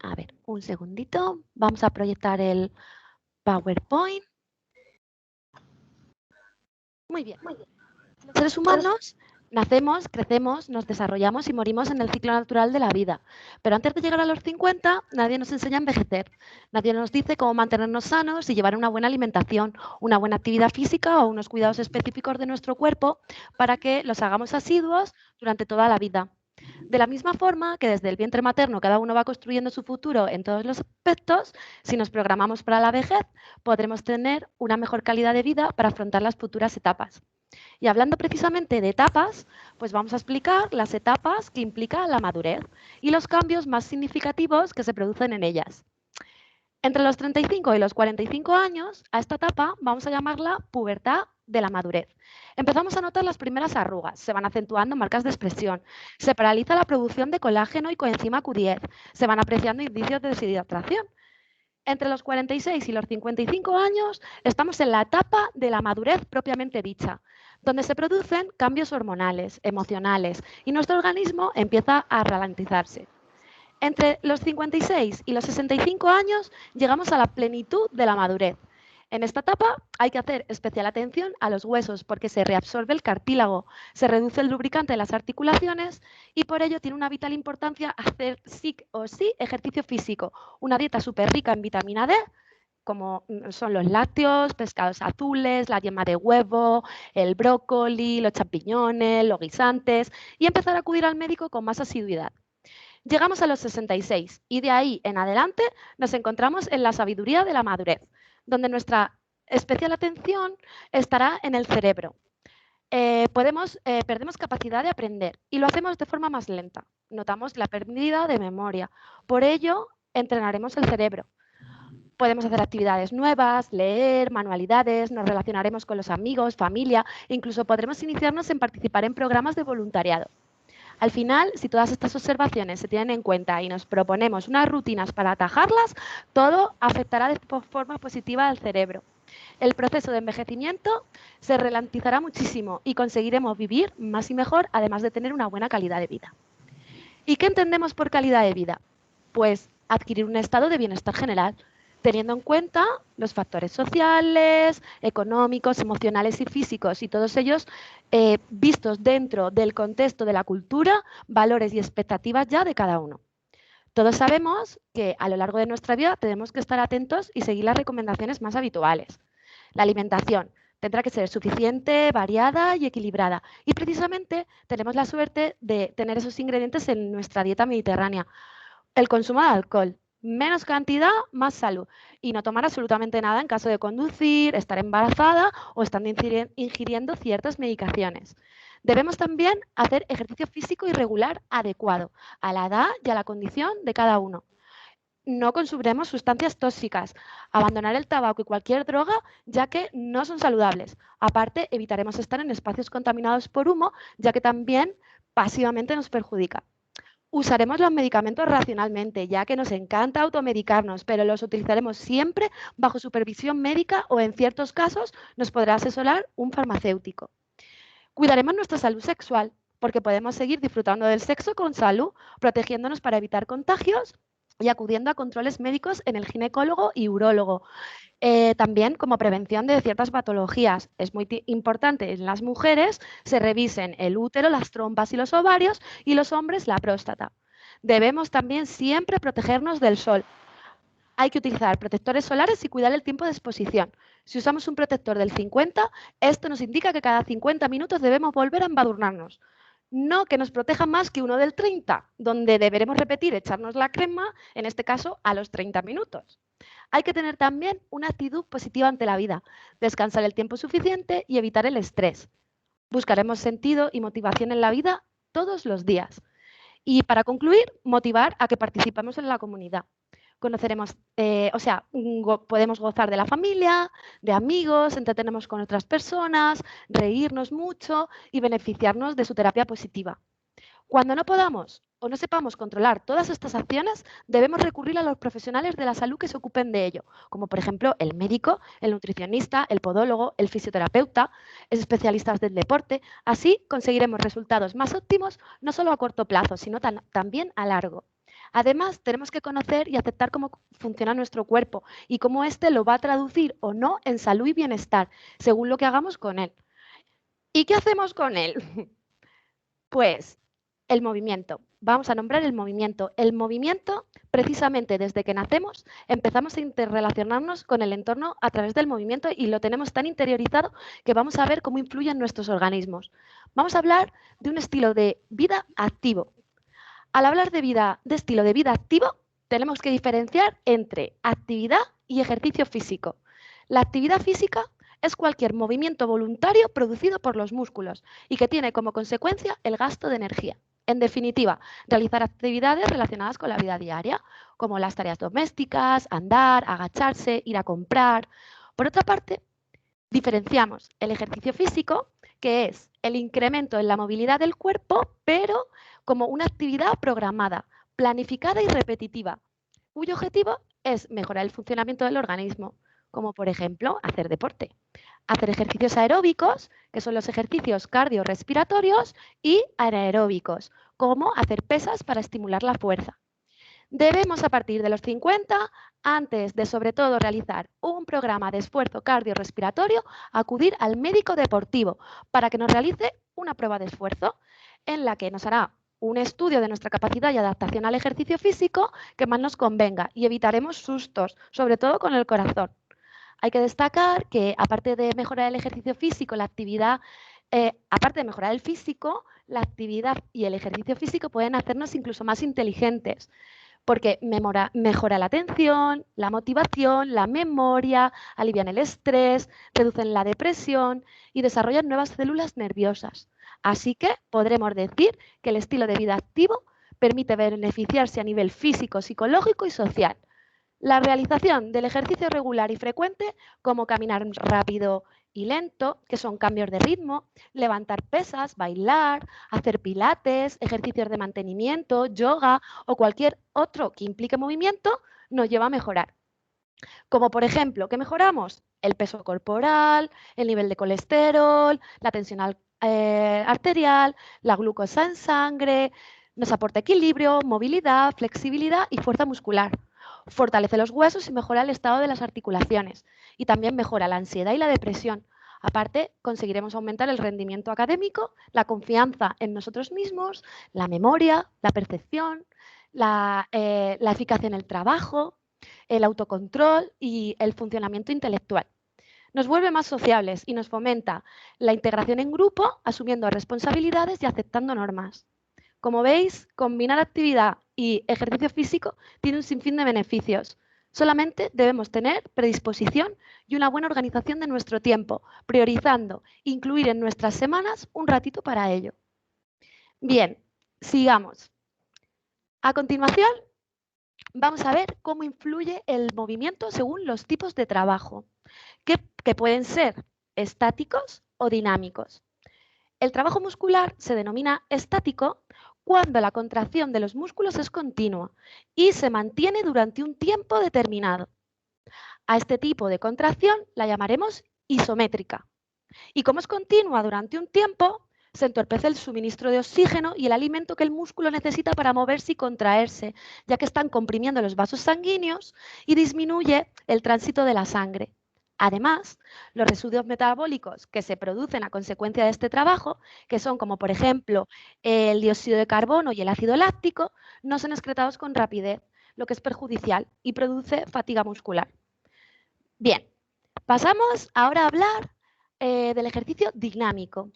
A ver, un segundito. Vamos a proyectar el PowerPoint. Muy bien. Los seres humanos nacemos, crecemos, nos desarrollamos y morimos en el ciclo natural de la vida. Pero antes de llegar a los 50, nadie nos enseña a envejecer. Nadie nos dice cómo mantenernos sanos y llevar una buena alimentación, una buena actividad física o unos cuidados específicos de nuestro cuerpo para que los hagamos asiduos durante toda la vida. De la misma forma que desde el vientre materno cada uno va construyendo su futuro en todos los aspectos, si nos programamos para la vejez, podremos tener una mejor calidad de vida para afrontar las futuras etapas. Y hablando precisamente de etapas, pues vamos a explicar las etapas que implica la madurez y los cambios más significativos que se producen en ellas. Entre los 35 y los 45 años, a esta etapa vamos a llamarla pubertad de la madurez. Empezamos a notar las primeras arrugas, se van acentuando marcas de expresión, se paraliza la producción de colágeno y coenzima Q10, se van apreciando indicios de deshidratación. Entre los 46 y los 55 años estamos en la etapa de la madurez propiamente dicha, donde se producen cambios hormonales, emocionales y nuestro organismo empieza a ralentizarse. Entre los 56 y los 65 años llegamos a la plenitud de la madurez. En esta etapa hay que hacer especial atención a los huesos porque se reabsorbe el cartílago, se reduce el lubricante de las articulaciones y por ello tiene una vital importancia hacer sí o sí ejercicio físico, una dieta súper rica en vitamina D, como son los lácteos, pescados azules, la yema de huevo, el brócoli, los champiñones, los guisantes y empezar a acudir al médico con más asiduidad. Llegamos a los 66 y de ahí en adelante nos encontramos en la sabiduría de la madurez, donde nuestra especial atención estará en el cerebro. Perdemos capacidad de aprender y lo hacemos de forma más lenta. Notamos la pérdida de memoria. Por ello, entrenaremos el cerebro. Podemos hacer actividades nuevas, leer, manualidades, nos relacionaremos con los amigos, familia, e incluso podremos iniciarnos en participar en programas de voluntariado. Al final, si todas estas observaciones se tienen en cuenta y nos proponemos unas rutinas para atajarlas, todo afectará de forma positiva al cerebro. El proceso de envejecimiento se ralentizará muchísimo y conseguiremos vivir más y mejor, además de tener una buena calidad de vida. ¿Y qué entendemos por calidad de vida? Pues adquirir un estado de bienestar general, teniendo en cuenta los factores sociales, económicos, emocionales y físicos, y todos ellos vistos dentro del contexto de la cultura, valores y expectativas ya de cada uno. Todos sabemos que a lo largo de nuestra vida tenemos que estar atentos y seguir las recomendaciones más habituales. La alimentación tendrá que ser suficiente, variada y equilibrada. Y precisamente tenemos la suerte de tener esos ingredientes en nuestra dieta mediterránea. El consumo de alcohol, menos cantidad, más salud. Y no tomar absolutamente nada en caso de conducir, estar embarazada o estando ingiriendo ciertas medicaciones. Debemos también hacer ejercicio físico y regular adecuado a la edad y a la condición de cada uno. No consumiremos sustancias tóxicas, abandonar el tabaco y cualquier droga, ya que no son saludables. Aparte, evitaremos estar en espacios contaminados por humo, ya que también pasivamente nos perjudica. Usaremos los medicamentos racionalmente, ya que nos encanta automedicarnos, pero los utilizaremos siempre bajo supervisión médica o en ciertos casos nos podrá asesorar un farmacéutico. Cuidaremos nuestra salud sexual, porque podemos seguir disfrutando del sexo con salud, protegiéndonos para evitar contagios y acudiendo a controles médicos en el ginecólogo y urólogo. También como prevención de ciertas patologías. Es muy importante en las mujeres se revisen el útero, las trompas y los ovarios y los hombres la próstata. Debemos también siempre protegernos del sol. Hay que utilizar protectores solares y cuidar el tiempo de exposición. Si usamos un protector del 50, esto nos indica que cada 50 minutos debemos volver a embadurnarnos. No que nos proteja más que uno del 30, donde deberemos repetir echarnos la crema, en este caso a los 30 minutos. Hay que tener también una actitud positiva ante la vida, descansar el tiempo suficiente y evitar el estrés. Buscaremos sentido y motivación en la vida todos los días. Y para concluir, motivar a que participemos en la comunidad. Conoceremos, podemos gozar de la familia, de amigos, entretenernos con otras personas, reírnos mucho y beneficiarnos de su terapia positiva. Cuando no podamos o no sepamos controlar todas estas acciones, debemos recurrir a los profesionales de la salud que se ocupen de ello, como por ejemplo el médico, el nutricionista, el podólogo, el fisioterapeuta, especialistas del deporte. Así conseguiremos resultados más óptimos, no solo a corto plazo, sino también a largo. Además, tenemos que conocer y aceptar cómo funciona nuestro cuerpo y cómo éste lo va a traducir o no en salud y bienestar, según lo que hagamos con él. ¿Y qué hacemos con él? Pues el movimiento. Vamos a nombrar el movimiento. El movimiento, precisamente desde que nacemos, empezamos a interrelacionarnos con el entorno a través del movimiento y lo tenemos tan interiorizado que vamos a ver cómo influye en nuestros organismos. Vamos a hablar de un estilo de vida activo. Al hablar de estilo de vida activo, tenemos que diferenciar entre actividad y ejercicio físico. La actividad física es cualquier movimiento voluntario producido por los músculos y que tiene como consecuencia el gasto de energía. En definitiva, realizar actividades relacionadas con la vida diaria, como las tareas domésticas, andar, agacharse, ir a comprar. Por otra parte, diferenciamos el ejercicio físico, que es el incremento en la movilidad del cuerpo, pero como una actividad programada, planificada y repetitiva, cuyo objetivo es mejorar el funcionamiento del organismo, como por ejemplo hacer deporte, hacer ejercicios aeróbicos, que son los ejercicios cardiorrespiratorios, y anaeróbicos, como hacer pesas para estimular la fuerza. Debemos, a partir de los 50, antes de sobre todo realizar un programa de esfuerzo cardiorrespiratorio, acudir al médico deportivo para que nos realice una prueba de esfuerzo en la que nos hará un estudio de nuestra capacidad y adaptación al ejercicio físico que más nos convenga y evitaremos sustos, sobre todo con el corazón. Hay que destacar que, aparte de mejorar el ejercicio físico, la actividad, aparte de mejorar el físico, la actividad y el ejercicio físico pueden hacernos incluso más inteligentes, porque mejora la atención, la motivación, la memoria, alivian el estrés, reducen la depresión y desarrollan nuevas células nerviosas. Así que podremos decir que el estilo de vida activo permite beneficiarse a nivel físico, psicológico y social. La realización del ejercicio regular y frecuente, como caminar rápido y lento, que son cambios de ritmo, levantar pesas, bailar, hacer pilates, ejercicios de mantenimiento, yoga o cualquier otro que implique movimiento, nos lleva a mejorar. Como por ejemplo, ¿qué mejoramos? El peso corporal, el nivel de colesterol, la tensión arterial, la glucosa en sangre, nos aporta equilibrio, movilidad, flexibilidad y fuerza muscular. Fortalece los huesos y mejora el estado de las articulaciones. Y también mejora la ansiedad y la depresión. Aparte, conseguiremos aumentar el rendimiento académico, la confianza en nosotros mismos, la memoria, la percepción, la eficacia en el trabajo, el autocontrol y el funcionamiento intelectual. Nos vuelve más sociables y nos fomenta la integración en grupo, asumiendo responsabilidades y aceptando normas. Como veis, combinar actividad y ejercicio físico tiene un sinfín de beneficios. Solamente debemos tener predisposición y una buena organización de nuestro tiempo, priorizando incluir en nuestras semanas un ratito para ello. Bien, sigamos. A continuación, vamos a ver cómo influye el movimiento según los tipos de trabajo, que pueden ser estáticos o dinámicos. El trabajo muscular se denomina estático cuando la contracción de los músculos es continua y se mantiene durante un tiempo determinado. A este tipo de contracción la llamaremos isométrica. Y como es continua durante un tiempo, se entorpece el suministro de oxígeno y el alimento que el músculo necesita para moverse y contraerse, ya que están comprimiendo los vasos sanguíneos y disminuye el tránsito de la sangre. Además, los residuos metabólicos que se producen a consecuencia de este trabajo, que son como por ejemplo el dióxido de carbono y el ácido láctico, no son excretados con rapidez, lo que es perjudicial y produce fatiga muscular. Bien, pasamos ahora a hablar del ejercicio dinámico.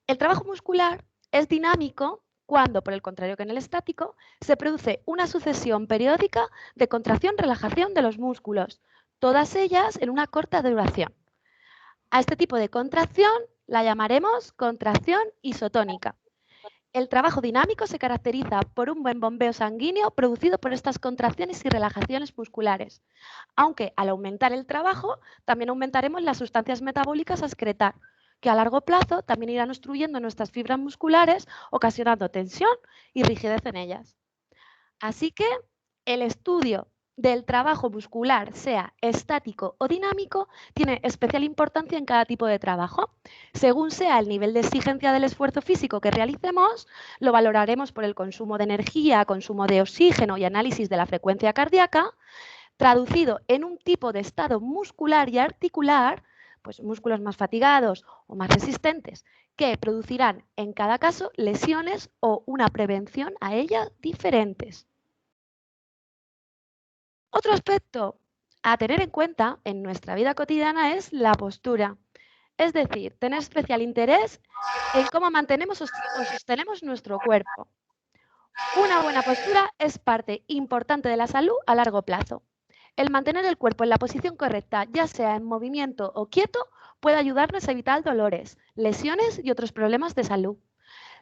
El trabajo muscular es dinámico cuando, por el contrario que en el estático, se produce una sucesión periódica de contracción-relajación de los músculos, todas ellas en una corta duración. A este tipo de contracción la llamaremos contracción isotónica. El trabajo dinámico se caracteriza por un buen bombeo sanguíneo producido por estas contracciones y relajaciones musculares, aunque al aumentar el trabajo también aumentaremos las sustancias metabólicas a excretar, que a largo plazo también irán obstruyendo nuestras fibras musculares, ocasionando tensión y rigidez en ellas. Así que el estudio del trabajo muscular, sea estático o dinámico, tiene especial importancia en cada tipo de trabajo. Según sea el nivel de exigencia del esfuerzo físico que realicemos, lo valoraremos por el consumo de energía, consumo de oxígeno y análisis de la frecuencia cardíaca, traducido en un tipo de estado muscular y articular, pues músculos más fatigados o más resistentes, que producirán en cada caso lesiones o una prevención a ellas diferentes. Otro aspecto a tener en cuenta en nuestra vida cotidiana es la postura. Es decir, tener especial interés en cómo mantenemos o sostenemos nuestro cuerpo. Una buena postura es parte importante de la salud a largo plazo. El mantener el cuerpo en la posición correcta, ya sea en movimiento o quieto, puede ayudarnos a evitar dolores, lesiones y otros problemas de salud.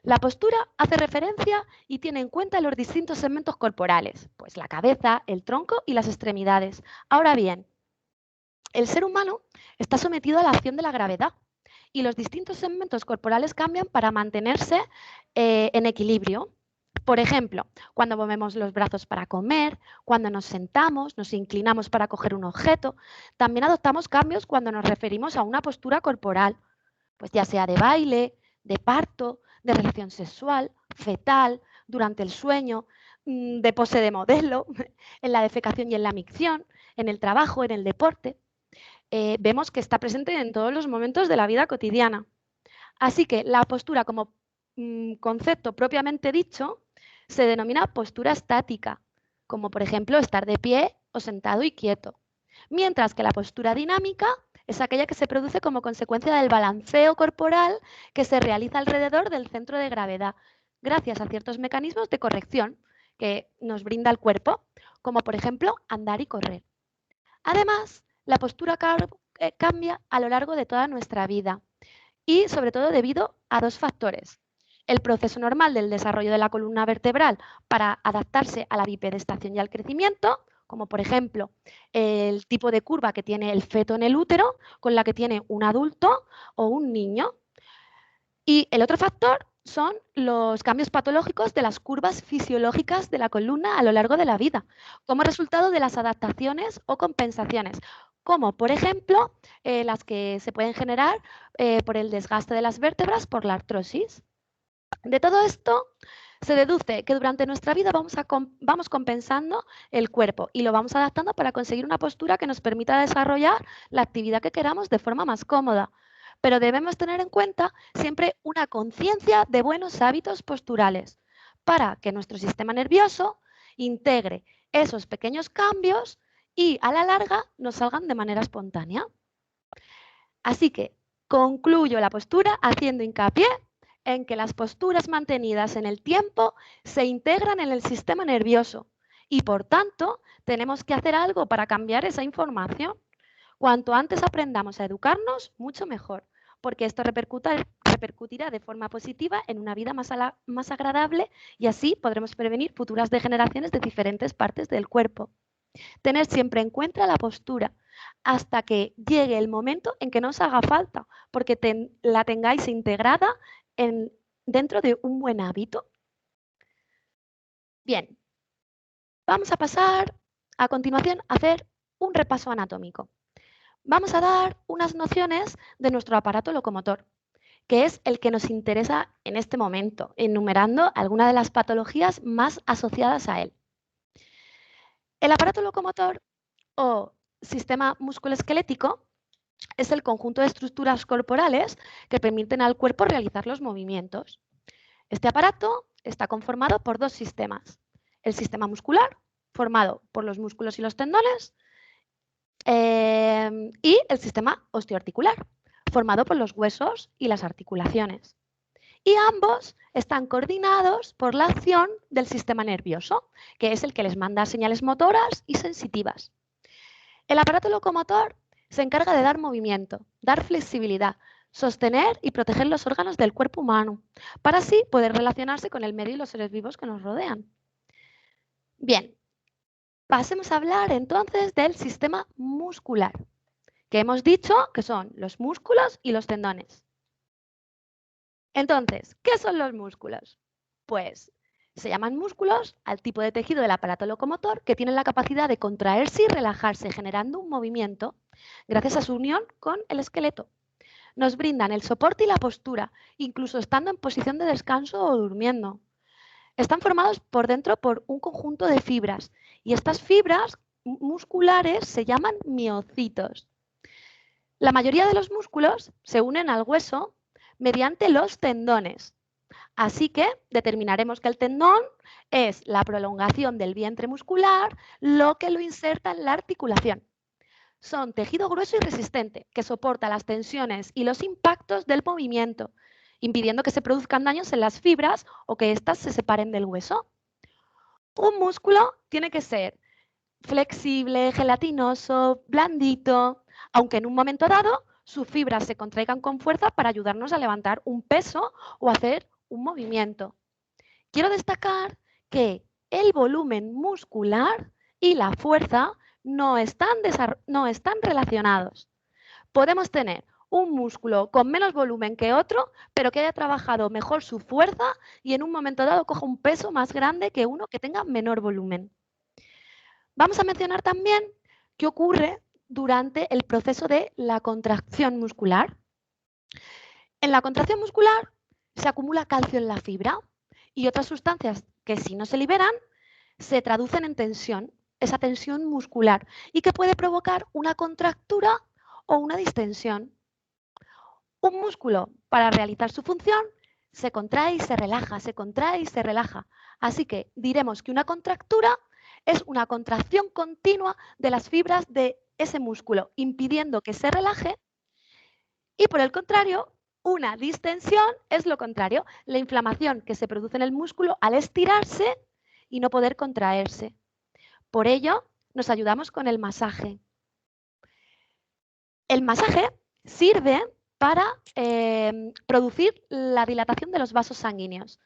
La postura hace referencia y tiene en cuenta los distintos segmentos corporales, pues la cabeza, el tronco y las extremidades. Ahora bien, el ser humano está sometido a la acción de la gravedad y los distintos segmentos corporales cambian para mantenerse en equilibrio. Por ejemplo, cuando movemos los brazos para comer, cuando nos sentamos, nos inclinamos para coger un objeto, también adoptamos cambios cuando nos referimos a una postura corporal, pues ya sea de baile, de parto, de relación sexual, fetal, durante el sueño, de pose de modelo, en la defecación y en la micción, en el trabajo, en el deporte. Vemos que está presente en todos los momentos de la vida cotidiana. Así que la postura como concepto propiamente dicho se denomina postura estática, como por ejemplo estar de pie o sentado y quieto. Mientras que la postura dinámica es aquella que se produce como consecuencia del balanceo corporal que se realiza alrededor del centro de gravedad, gracias a ciertos mecanismos de corrección que nos brinda el cuerpo, como por ejemplo andar y correr. Además, la postura cambia a lo largo de toda nuestra vida y sobre todo debido a dos factores. El proceso normal del desarrollo de la columna vertebral para adaptarse a la bipedestación y al crecimiento, como por ejemplo el tipo de curva que tiene el feto en el útero con la que tiene un adulto o un niño. Y el otro factor son los cambios patológicos de las curvas fisiológicas de la columna a lo largo de la vida, como resultado de las adaptaciones o compensaciones, como por ejemplo las que se pueden generar por el desgaste de las vértebras por la artrosis. De todo esto se deduce que durante nuestra vida vamos compensando el cuerpo y lo vamos adaptando para conseguir una postura que nos permita desarrollar la actividad que queramos de forma más cómoda. Pero debemos tener en cuenta siempre una conciencia de buenos hábitos posturales para que nuestro sistema nervioso integre esos pequeños cambios y a la larga nos salgan de manera espontánea. Así que concluyo la postura haciendo hincapié en que las posturas mantenidas en el tiempo se integran en el sistema nervioso y, por tanto, tenemos que hacer algo para cambiar esa información. Cuanto antes aprendamos a educarnos, mucho mejor, porque esto repercutirá de forma positiva en una vida más agradable y así podremos prevenir futuras degeneraciones de diferentes partes del cuerpo. Tener siempre en cuenta la postura hasta que llegue el momento en que no os haga falta, porque la tengáis integrada dentro de un buen hábito. Bien, vamos a pasar a continuación a hacer un repaso anatómico. Vamos a dar unas nociones de nuestro aparato locomotor, que es el que nos interesa en este momento, enumerando algunas de las patologías más asociadas a él. El aparato locomotor o sistema musculoesquelético es el conjunto de estructuras corporales que permiten al cuerpo realizar los movimientos. Este aparato está conformado por dos sistemas. El sistema muscular, formado por los músculos y los tendones, y el sistema osteoarticular, formado por los huesos y las articulaciones. Y ambos están coordinados por la acción del sistema nervioso, que es el que les manda señales motoras y sensitivas. El aparato locomotor se encarga de dar movimiento, dar flexibilidad, sostener y proteger los órganos del cuerpo humano, para así poder relacionarse con el medio y los seres vivos que nos rodean. Bien, pasemos a hablar entonces del sistema muscular, que hemos dicho que son los músculos y los tendones. Entonces, ¿qué son los músculos? Pues Se llaman músculos al tipo de tejido del aparato locomotor que tienen la capacidad de contraerse y relajarse, generando un movimiento gracias a su unión con el esqueleto. Nos brindan el soporte y la postura, incluso estando en posición de descanso o durmiendo. Están formados por dentro por un conjunto de fibras y estas fibras musculares se llaman miocitos. La mayoría de los músculos se unen al hueso mediante los tendones. Así que determinaremos que el tendón es la prolongación del vientre muscular, lo que lo inserta en la articulación. Son tejido grueso y resistente, que soporta las tensiones y los impactos del movimiento, impidiendo que se produzcan daños en las fibras o que éstas se separen del hueso. Un músculo tiene que ser flexible, gelatinoso, blandito, aunque en un momento dado sus fibras se contraigan con fuerza para ayudarnos a levantar un peso o hacer un movimiento. Quiero destacar que el volumen muscular y la fuerza no están relacionados. Podemos tener un músculo con menos volumen que otro, pero que haya trabajado mejor su fuerza y en un momento dado coja un peso más grande que uno que tenga menor volumen. Vamos a mencionar también qué ocurre durante el proceso de la contracción muscular. En la contracción muscular se acumula calcio en la fibra y otras sustancias que, si no se liberan, se traducen en tensión, esa tensión muscular, y que puede provocar una contractura o una distensión. Un músculo, para realizar su función, se contrae y se relaja, se contrae y se relaja. Así que diremos que una contractura es una contracción continua de las fibras de ese músculo, impidiendo que se relaje. Y por el contrario, una distensión es lo contrario, la inflamación que se produce en el músculo al estirarse y no poder contraerse. Por ello, nos ayudamos con el masaje. El masaje sirve para producir la dilatación de los vasos sanguíneos.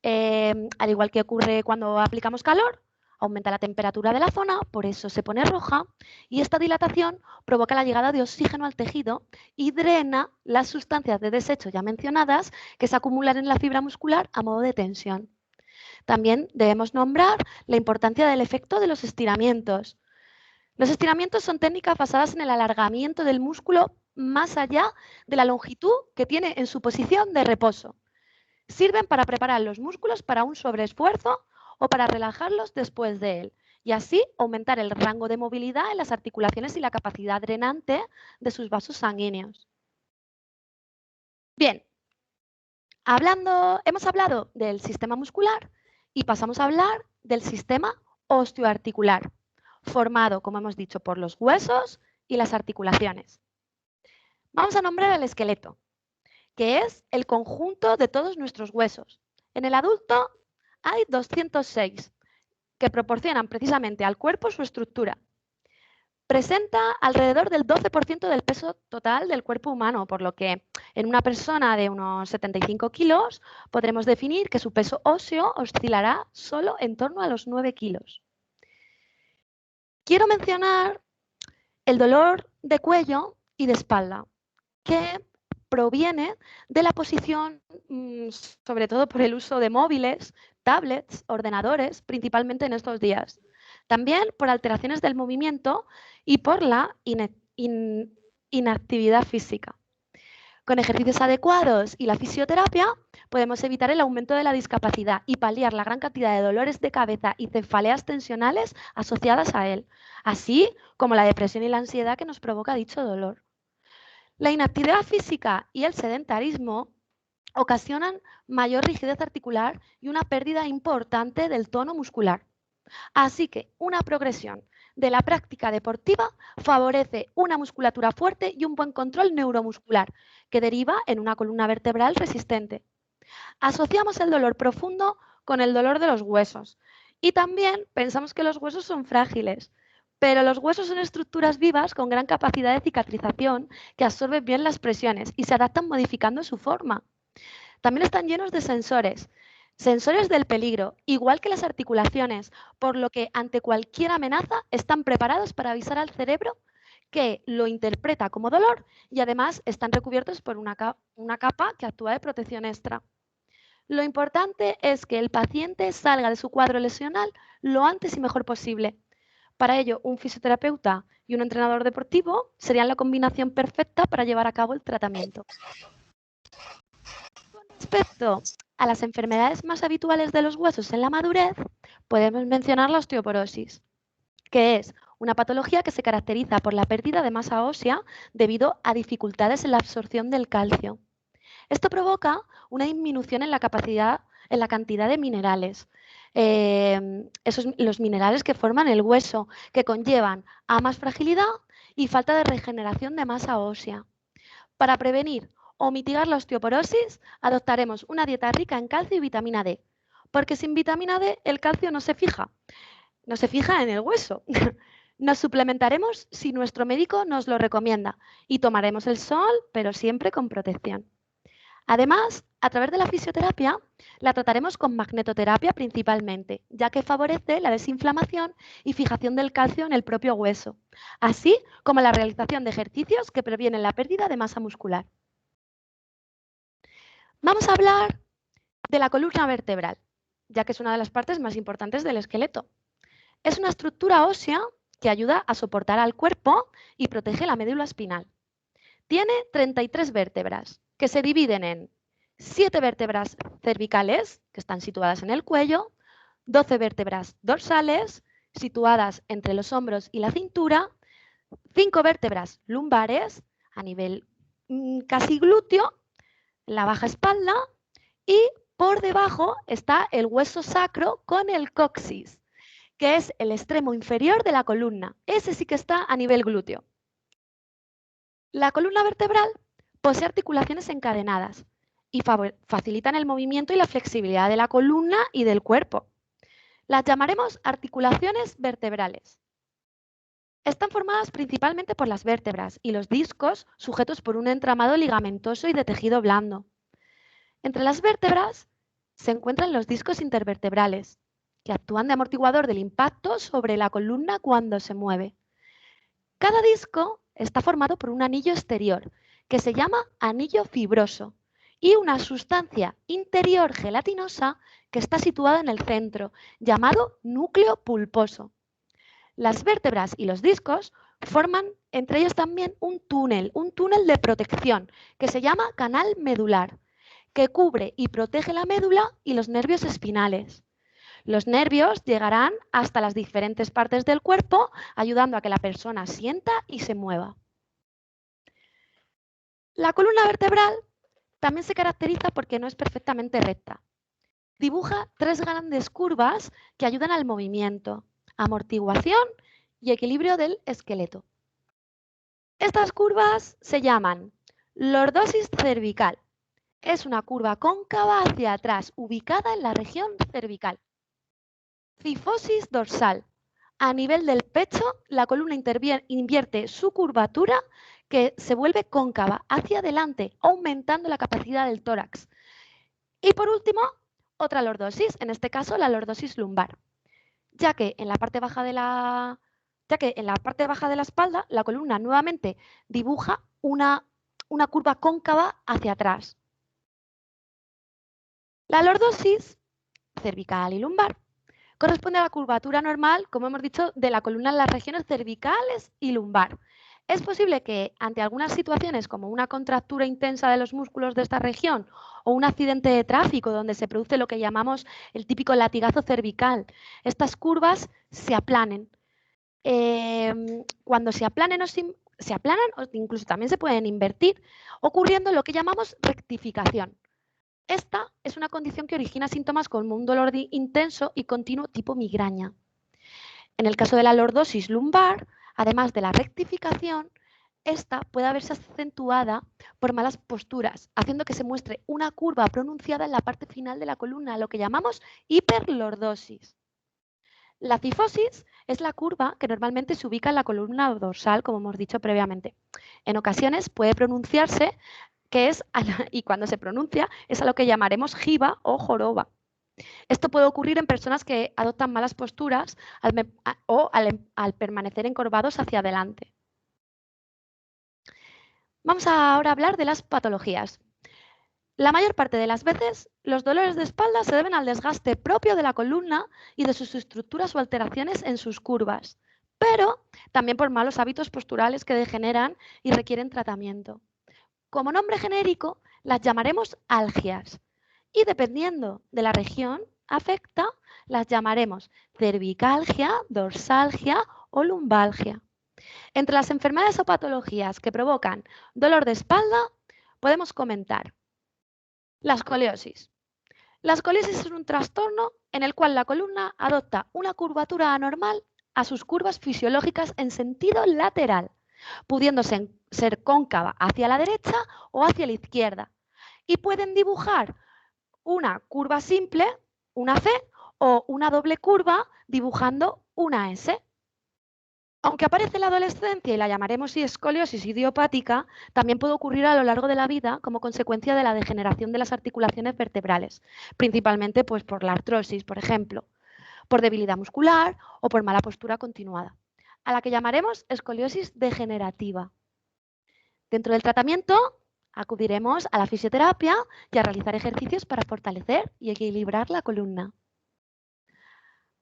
Al igual que ocurre cuando aplicamos calor, aumenta la temperatura de la zona, por eso se pone roja, y esta dilatación provoca la llegada de oxígeno al tejido y drena las sustancias de desecho ya mencionadas que se acumulan en la fibra muscular a modo de tensión. También debemos nombrar la importancia del efecto de los estiramientos. Los estiramientos son técnicas basadas en el alargamiento del músculo más allá de la longitud que tiene en su posición de reposo. Sirven para preparar los músculos para un sobreesfuerzo o para relajarlos después de él y así aumentar el rango de movilidad en las articulaciones y la capacidad drenante de sus vasos sanguíneos. Bien, hemos hablado del sistema muscular y pasamos a hablar del sistema osteoarticular, formado, como hemos dicho, por los huesos y las articulaciones. Vamos a nombrar el esqueleto, que es el conjunto de todos nuestros huesos. En el adulto hay 206, que proporcionan precisamente al cuerpo su estructura. Presenta alrededor del 12% del peso total del cuerpo humano, por lo que en una persona de unos 75 kilos podremos definir que su peso óseo oscilará solo en torno a los 9 kilos. Quiero mencionar el dolor de cuello y de espalda, que proviene de la posición, sobre todo por el uso de móviles, tablets, ordenadores, principalmente en estos días. También por alteraciones del movimiento y por la inactividad física. Con ejercicios adecuados y la fisioterapia podemos evitar el aumento de la discapacidad y paliar la gran cantidad de dolores de cabeza y cefaleas tensionales asociadas a él, así como la depresión y la ansiedad que nos provoca dicho dolor. La inactividad física y el sedentarismo ocasionan mayor rigidez articular y una pérdida importante del tono muscular. Así que una progresión de la práctica deportiva favorece una musculatura fuerte y un buen control neuromuscular, que deriva en una columna vertebral resistente. Asociamos el dolor profundo con el dolor de los huesos y también pensamos que los huesos son frágiles. Pero los huesos son estructuras vivas con gran capacidad de cicatrización que absorben bien las presiones y se adaptan modificando su forma. También están llenos de sensores, sensores del peligro, igual que las articulaciones, por lo que ante cualquier amenaza están preparados para avisar al cerebro que lo interpreta como dolor y además están recubiertos por una capa que actúa de protección extra. Lo importante es que el paciente salga de su cuadro lesional lo antes y mejor posible. Para ello, un fisioterapeuta y un entrenador deportivo serían la combinación perfecta para llevar a cabo el tratamiento. Con respecto a las enfermedades más habituales de los huesos en la madurez, podemos mencionar la osteoporosis, que es una patología que se caracteriza por la pérdida de masa ósea debido a dificultades en la absorción del calcio. Esto provoca una disminución en la capacidad, en la cantidad de minerales. Los minerales que forman el hueso, que conllevan a más fragilidad y falta de regeneración de masa ósea. Para prevenir o mitigar la osteoporosis, adoptaremos una dieta rica en calcio y vitamina D, porque sin vitamina D el calcio no se fija en el hueso. Nos suplementaremos si nuestro médico nos lo recomienda y tomaremos el sol, pero siempre con protección. Además, a través de la fisioterapia, la trataremos con magnetoterapia principalmente, ya que favorece la desinflamación y fijación del calcio en el propio hueso, así como la realización de ejercicios que previenen la pérdida de masa muscular. Vamos a hablar de la columna vertebral, ya que es una de las partes más importantes del esqueleto. Es una estructura ósea que ayuda a soportar al cuerpo y protege la médula espinal. Tiene 33 vértebras, que se dividen en 7 vértebras cervicales, que están situadas en el cuello, 12 vértebras dorsales, situadas entre los hombros y la cintura, 5 vértebras lumbares, a nivel casi glúteo, la baja espalda, y por debajo está el hueso sacro con el coxis, que es el extremo inferior de la columna. Ese sí que está a nivel glúteo. La columna vertebral posee articulaciones encadenadas y facilitan el movimiento y la flexibilidad de la columna y del cuerpo. Las llamaremos articulaciones vertebrales. Están formadas principalmente por las vértebras y los discos sujetos por un entramado ligamentoso y de tejido blando. Entre las vértebras se encuentran los discos intervertebrales, que actúan de amortiguador del impacto sobre la columna cuando se mueve. Cada disco está formado por un anillo exterior, que se llama anillo fibroso, y una sustancia interior gelatinosa que está situada en el centro, llamado núcleo pulposo. Las vértebras y los discos forman entre ellos también un túnel de protección, que se llama canal medular, que cubre y protege la médula y los nervios espinales. Los nervios llegarán hasta las diferentes partes del cuerpo, ayudando a que la persona sienta y se mueva. La columna vertebral también se caracteriza porque no es perfectamente recta. Dibuja 3 grandes curvas que ayudan al movimiento, amortiguación y equilibrio del esqueleto. Estas curvas se llaman lordosis cervical. Es una curva cóncava hacia atrás, ubicada en la región cervical. Cifosis dorsal. A nivel del pecho, la columna invierte su curvatura, que se vuelve cóncava hacia adelante, aumentando la capacidad del tórax. Y por último, otra lordosis, en este caso la lordosis lumbar, ya que en la parte baja de la espalda, la columna nuevamente dibuja una curva cóncava hacia atrás. La lordosis cervical y lumbar corresponde a la curvatura normal, como hemos dicho, de la columna en las regiones cervicales y lumbar. Es posible que ante algunas situaciones como una contractura intensa de los músculos de esta región o un accidente de tráfico donde se produce lo que llamamos el típico latigazo cervical, estas curvas se aplanen. Cuando se aplanan o incluso también se pueden invertir, ocurriendo lo que llamamos rectificación. Esta es una condición que origina síntomas como un dolor intenso y continuo tipo migraña. En el caso de la lordosis lumbar, además de la rectificación, esta puede verse acentuada por malas posturas, haciendo que se muestre una curva pronunciada en la parte final de la columna, lo que llamamos hiperlordosis. La cifosis es la curva que normalmente se ubica en la columna dorsal, como hemos dicho previamente. En ocasiones puede pronunciarse y cuando se pronuncia es a lo que llamaremos jiba o joroba. Esto puede ocurrir en personas que adoptan malas posturas al permanecer encorvados hacia adelante. Vamos ahora a hablar de las patologías. La mayor parte de las veces, los dolores de espalda se deben al desgaste propio de la columna y de sus estructuras o alteraciones en sus curvas, pero también por malos hábitos posturales que degeneran y requieren tratamiento. Como nombre genérico, las llamaremos algias y dependiendo de la región afecta, las llamaremos cervicalgia, dorsalgia o lumbalgia. Entre las enfermedades o patologías que provocan dolor de espalda, podemos comentar la escoliosis. La escoliosis es un trastorno en el cual la columna adopta una curvatura anormal a sus curvas fisiológicas en sentido lateral, pudiendo ser cóncava hacia la derecha o hacia la izquierda. Y pueden dibujar una curva simple, una C, o una doble curva dibujando una S. Aunque aparece en la adolescencia y la llamaremos escoliosis idiopática, también puede ocurrir a lo largo de la vida como consecuencia de la degeneración de las articulaciones vertebrales, principalmente pues, por la artrosis, por ejemplo, por debilidad muscular o por mala postura continuada, a la que llamaremos escoliosis degenerativa. Dentro del tratamiento acudiremos a la fisioterapia y a realizar ejercicios para fortalecer y equilibrar la columna.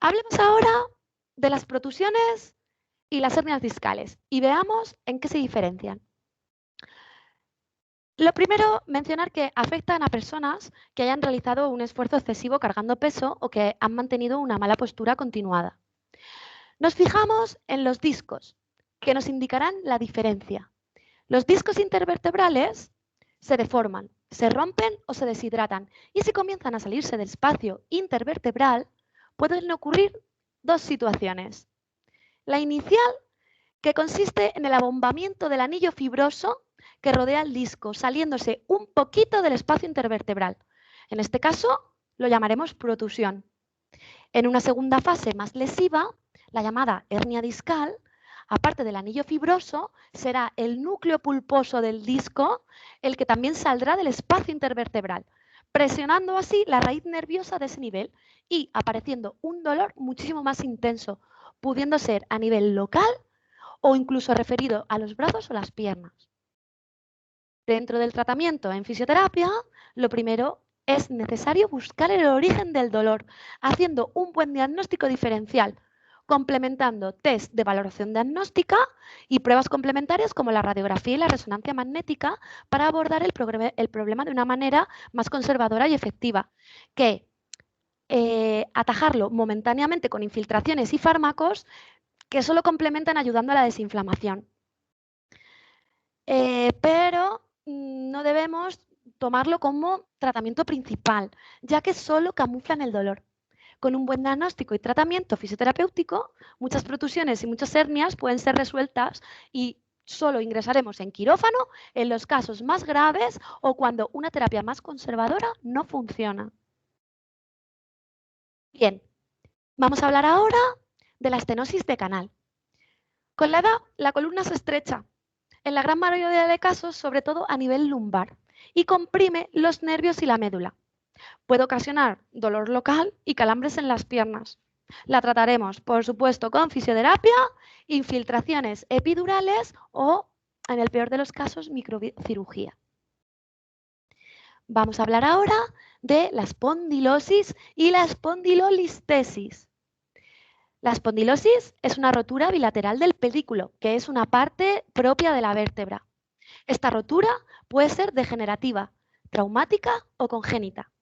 Hablemos ahora de las protusiones y las hernias discales y veamos en qué se diferencian. Lo primero, mencionar que afectan a personas que hayan realizado un esfuerzo excesivo cargando peso o que han mantenido una mala postura continuada. Nos fijamos en los discos, que nos indicarán la diferencia. Los discos intervertebrales se deforman, se rompen o se deshidratan y si comienzan a salirse del espacio intervertebral, pueden ocurrir dos situaciones. La inicial, que consiste en el abombamiento del anillo fibroso que rodea el disco, saliéndose un poquito del espacio intervertebral. En este caso, lo llamaremos protusión. En una segunda fase más lesiva, la llamada hernia discal, aparte del anillo fibroso, será el núcleo pulposo del disco el que también saldrá del espacio intervertebral, presionando así la raíz nerviosa de ese nivel y apareciendo un dolor muchísimo más intenso, pudiendo ser a nivel local o incluso referido a los brazos o las piernas. Dentro del tratamiento en fisioterapia, lo primero es necesario buscar el origen del dolor, haciendo un buen diagnóstico diferencial, complementando test de valoración diagnóstica y pruebas complementarias como la radiografía y la resonancia magnética para abordar el problema de una manera más conservadora y efectiva, que atajarlo momentáneamente con infiltraciones y fármacos que solo complementan ayudando a la desinflamación. Pero no debemos tomarlo como tratamiento principal, ya que solo camuflan el dolor. Con un buen diagnóstico y tratamiento fisioterapéutico, muchas protusiones y muchas hernias pueden ser resueltas y solo ingresaremos en quirófano en los casos más graves o cuando una terapia más conservadora no funciona. Bien, vamos a hablar ahora de la estenosis de canal. Con la edad, la columna se estrecha, en la gran mayoría de casos, sobre todo a nivel lumbar, y comprime los nervios y la médula. Puede ocasionar dolor local y calambres en las piernas. La trataremos, por supuesto, con fisioterapia, infiltraciones epidurales o, en el peor de los casos, microcirugía. Vamos a hablar ahora de la espondilosis y la espondilolistesis. La espondilosis es una rotura bilateral del pedículo, que es una parte propia de la vértebra. Esta rotura puede ser degenerativa, traumática o congénita.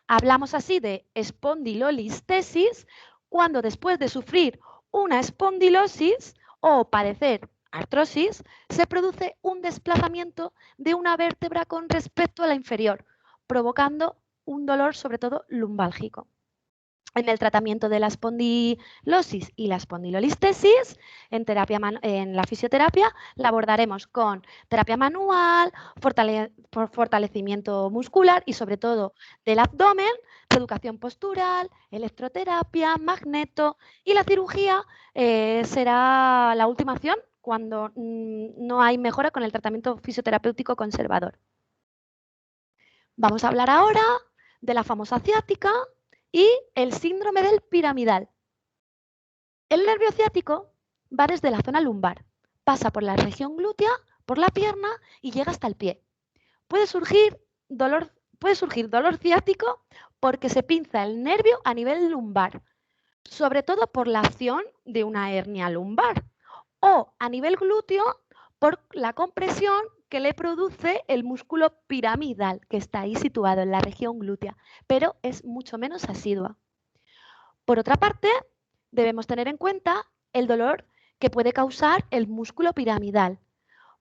Hablamos así de espondilolistesis cuando después de sufrir una espondilosis o padecer artrosis, se produce un desplazamiento de una vértebra con respecto a la inferior, provocando un dolor sobre todo lumbálgico. En el tratamiento de la espondilosis y la espondilolistesis, en la fisioterapia, la abordaremos con terapia manual, fortalecimiento muscular y sobre todo del abdomen, reeducación postural, electroterapia, magneto y la cirugía será la última opción cuando no hay mejora con el tratamiento fisioterapéutico conservador. Vamos a hablar ahora de la famosa ciática y el síndrome del piramidal. El nervio ciático va desde la zona lumbar, pasa por la región glútea, por la pierna y llega hasta el pie. Puede surgir puede surgir dolor ciático porque se pinza el nervio a nivel lumbar, sobre todo por la acción de una hernia lumbar, o a nivel glúteo por la compresión que le produce el músculo piramidal, que está ahí situado en la región glútea, pero es mucho menos asidua. Por otra parte, debemos tener en cuenta el dolor que puede causar el músculo piramidal,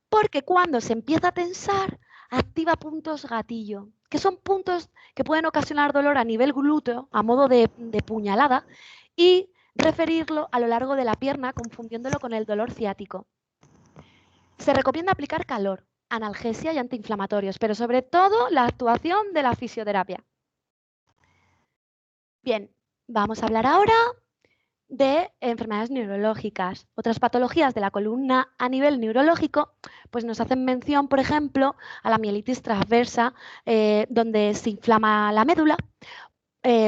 porque cuando se empieza a tensar, activa puntos gatillo, que son puntos que pueden ocasionar dolor a nivel glúteo, a modo de puñalada, y referirlo a lo largo de la pierna, confundiéndolo con el dolor ciático. Se recomienda aplicar calor, analgesia y antiinflamatorios, pero sobre todo la actuación de la fisioterapia. Bien, vamos a hablar ahora de enfermedades neurológicas. Otras patologías de la columna a nivel neurológico pues nos hacen mención, por ejemplo, a la mielitis transversa, donde se inflama la médula,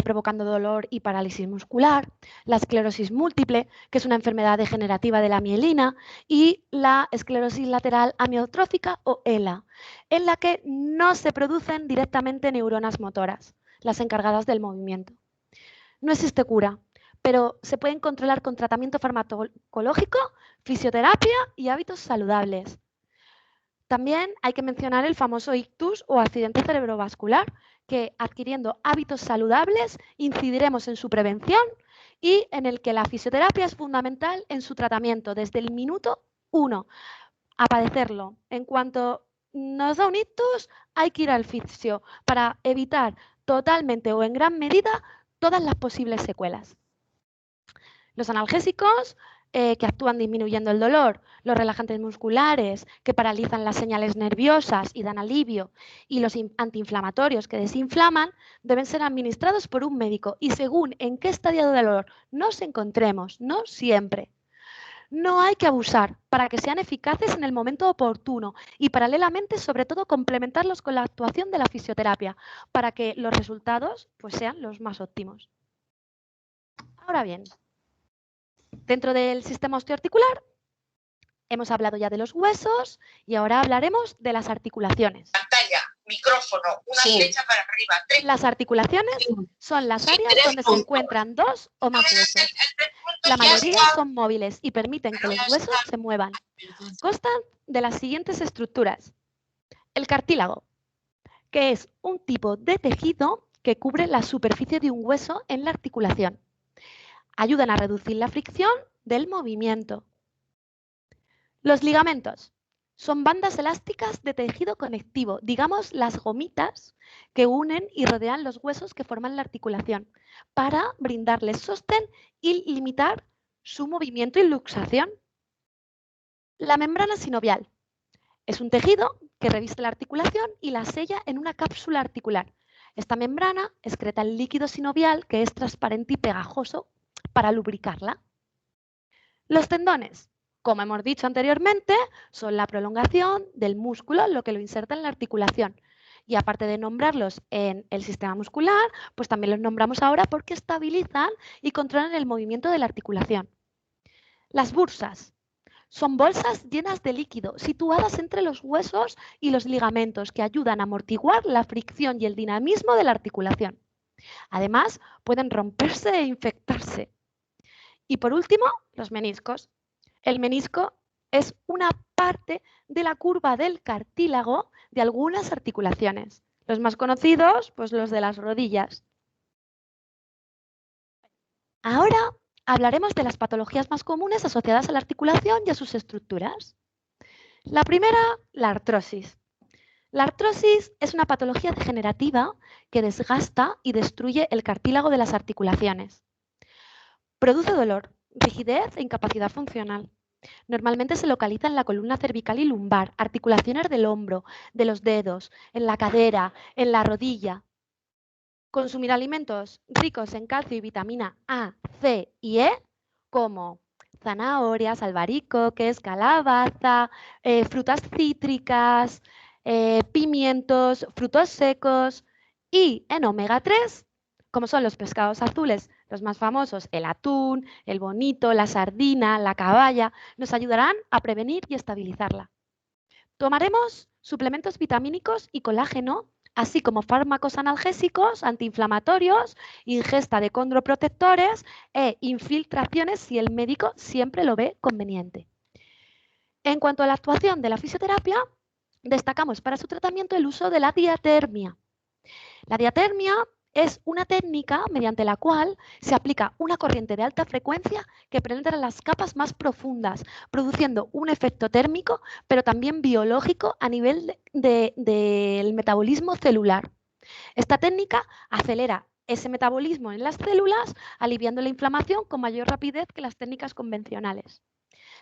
provocando dolor y parálisis muscular, la esclerosis múltiple, que es una enfermedad degenerativa de la mielina, y la esclerosis lateral amiotrófica o ELA, en la que no se producen directamente neuronas motoras, las encargadas del movimiento. No existe cura, pero se pueden controlar con tratamiento farmacológico, fisioterapia y hábitos saludables. También hay que mencionar el famoso ictus o accidente cerebrovascular, que adquiriendo hábitos saludables incidiremos en su prevención y en el que la fisioterapia es fundamental en su tratamiento desde el minuto 1 a padecerlo. En cuanto nos da un ictus, hay que ir al fisio para evitar totalmente o en gran medida todas las posibles secuelas. Los analgésicos, que actúan disminuyendo el dolor, los relajantes musculares, que paralizan las señales nerviosas y dan alivio, y los antiinflamatorios, que desinflaman, deben ser administrados por un médico y según en qué estadio de dolor nos encontremos, no siempre. No hay que abusar para que sean eficaces en el momento oportuno y paralelamente, sobre todo, complementarlos con la actuación de la fisioterapia para que los resultados pues, sean los más óptimos. Ahora bien, dentro del sistema osteoarticular hemos hablado ya de los huesos y ahora hablaremos de las articulaciones. Pantalla, micrófono, una flecha para arriba. Las articulaciones son las áreas donde se encuentran dos o más huesos. La mayoría son móviles y permiten que los huesos se muevan. Constan de las siguientes estructuras. El cartílago, que es un tipo de tejido que cubre la superficie de un hueso en la articulación. Ayudan a reducir la fricción del movimiento. Los ligamentos son bandas elásticas de tejido conectivo, digamos las gomitas que unen y rodean los huesos que forman la articulación para brindarles sostén y limitar su movimiento y luxación. La membrana sinovial es un tejido que reviste la articulación y la sella en una cápsula articular. Esta membrana excreta el líquido sinovial que es transparente y pegajoso para lubricarla. Los tendones, como hemos dicho anteriormente, son la prolongación del músculo, lo que lo inserta en la articulación. Y aparte de nombrarlos en el sistema muscular, pues también los nombramos ahora porque estabilizan y controlan el movimiento de la articulación. Las bursas son bolsas llenas de líquido situadas entre los huesos y los ligamentos que ayudan a amortiguar la fricción y el dinamismo de la articulación. Además, pueden romperse e infectarse. Y por último, los meniscos. El menisco es una parte de la curva del cartílago de algunas articulaciones. Los más conocidos, pues los de las rodillas. Ahora hablaremos de las patologías más comunes asociadas a la articulación y a sus estructuras. La primera, la artrosis. La artrosis es una patología degenerativa que desgasta y destruye el cartílago de las articulaciones. Produce dolor, rigidez e incapacidad funcional. Normalmente se localiza en la columna cervical y lumbar, articulaciones del hombro, de los dedos, en la cadera, en la rodilla. Consumir alimentos ricos en calcio y vitamina A, C y E, como zanahorias, albaricoques, calabaza, frutas cítricas, pimientos, frutos secos y en omega 3, como son los pescados azules, los más famosos, el atún, el bonito, la sardina, la caballa, nos ayudarán a prevenir y estabilizarla. Tomaremos suplementos vitamínicos y colágeno así como fármacos analgésicos, antiinflamatorios, ingesta de condroprotectores e infiltraciones si el médico siempre lo ve conveniente. En cuanto a la actuación de la fisioterapia, destacamos para su tratamiento el uso de la diatermia. La diatermia es una técnica mediante la cual se aplica una corriente de alta frecuencia que penetra las capas más profundas, produciendo un efecto térmico, pero también biológico a nivel del metabolismo celular. Esta técnica acelera ese metabolismo en las células, aliviando la inflamación con mayor rapidez que las técnicas convencionales.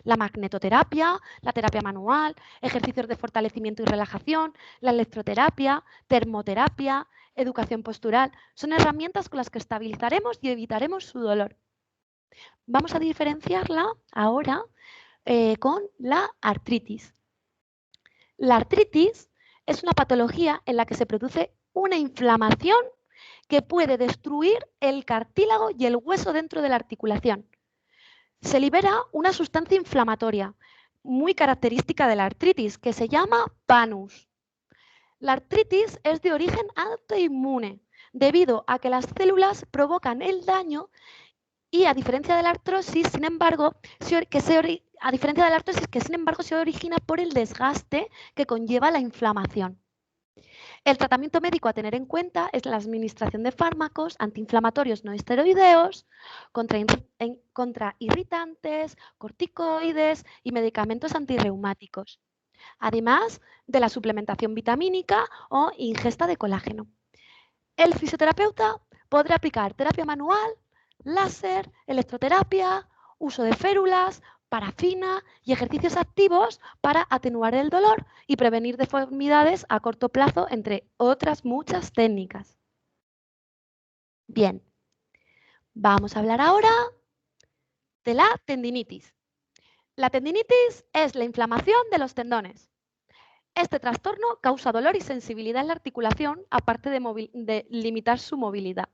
La magnetoterapia, la terapia manual, ejercicios de fortalecimiento y relajación, la electroterapia, termoterapia, educación postural, son herramientas con las que estabilizaremos y evitaremos su dolor. Vamos a diferenciarla ahora con la artritis. La artritis es una patología en la que se produce una inflamación que puede destruir el cartílago y el hueso dentro de la articulación. Se libera una sustancia inflamatoria muy característica de la artritis que se llama PANUS. La artritis es de origen autoinmune debido a que las células provocan el daño y a diferencia de la artrosis, sin embargo, se origina por el desgaste que conlleva la inflamación. El tratamiento médico a tener en cuenta es la administración de fármacos antiinflamatorios no esteroideos, contra irritantes, corticoides y medicamentos antirreumáticos, además de la suplementación vitamínica o ingesta de colágeno. El fisioterapeuta podrá aplicar terapia manual, láser, electroterapia, uso de férulas, parafina y ejercicios activos para atenuar el dolor y prevenir deformidades a corto plazo, entre otras muchas técnicas. Bien, vamos a hablar ahora de la tendinitis. La tendinitis es la inflamación de los tendones. Este trastorno causa dolor y sensibilidad en la articulación, aparte de limitar su movilidad.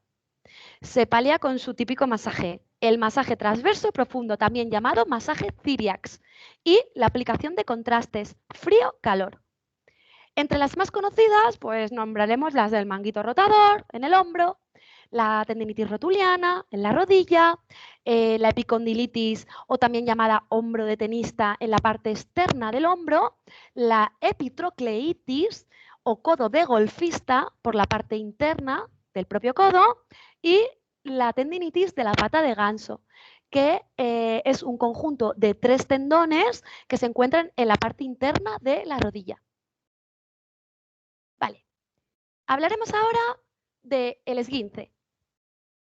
Se palía con su típico masaje, el masaje transverso profundo, también llamado masaje Cyriax, y la aplicación de contrastes frío-calor. Entre las más conocidas, pues nombraremos las del manguito rotador en el hombro, la tendinitis rotuliana en la rodilla, la epicondilitis o también llamada hombro de tenista en la parte externa del hombro, la epitrocleitis o codo de golfista por la parte interna del propio codo y la tendinitis de la pata de ganso, que es un conjunto de 3 tendones que se encuentran en la parte interna de la rodilla. Vale, hablaremos ahora del esguince.